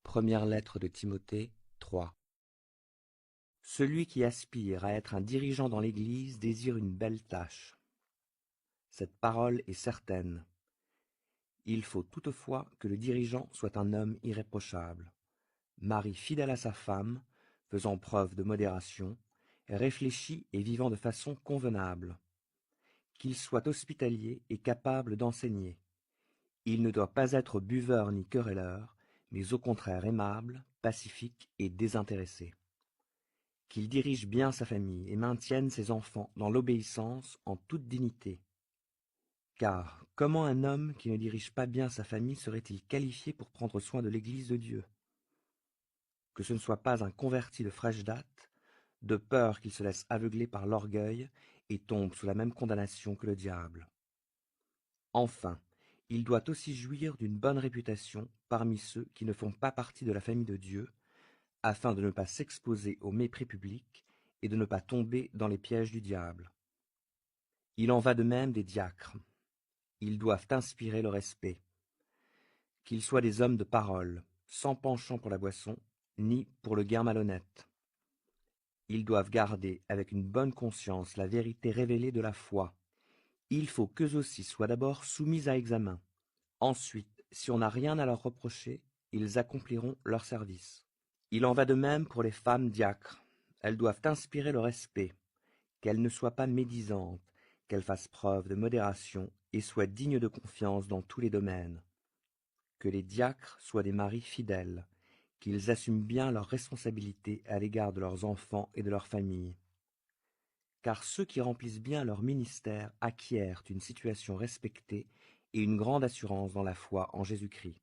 Première lettre de Timothée 3. Celui qui aspire à être un dirigeant dans l'Église désire une belle tâche. Cette parole est certaine. Il faut toutefois que le dirigeant soit un homme irréprochable, mari fidèle à sa femme, faisant preuve de modération, réfléchi et vivant de façon convenable, qu'il soit hospitalier et capable d'enseigner. Il ne doit pas être buveur ni querelleur, mais au contraire aimable, pacifique et désintéressé. Qu'il dirige bien sa famille et maintienne ses enfants dans l'obéissance en toute dignité. Car comment un homme qui ne dirige pas bien sa famille serait-il qualifié pour prendre soin de l'Église de Dieu? Que ce ne soit pas un converti de fraîche date, de peur qu'il se laisse aveugler par l'orgueil et tombe sous la même condamnation que le diable. Enfin, il doit aussi jouir d'une bonne réputation parmi ceux qui ne font pas partie de la famille de Dieu, afin de ne pas s'exposer au mépris public et de ne pas tomber dans les pièges du diable. Il en va de même des diacres. Ils doivent inspirer le respect. Qu'ils soient des hommes de parole, sans penchant pour la boisson, ni pour le gain malhonnête. Ils doivent garder avec une bonne conscience la vérité révélée de la foi. Il faut qu'eux aussi soient d'abord soumis à examen. Ensuite, si on n'a rien à leur reprocher, ils accompliront leur service. Il en va de même pour les femmes diacres. Elles doivent inspirer le respect, qu'elles ne soient pas médisantes, qu'elles fassent preuve de modération et soient dignes de confiance dans tous les domaines. Que les diacres soient des maris fidèles, qu'ils assument bien leurs responsabilités à l'égard de leurs enfants et de leur famille. Car ceux qui remplissent bien leur ministère acquièrent une situation respectée et une grande assurance dans la foi en Jésus-Christ.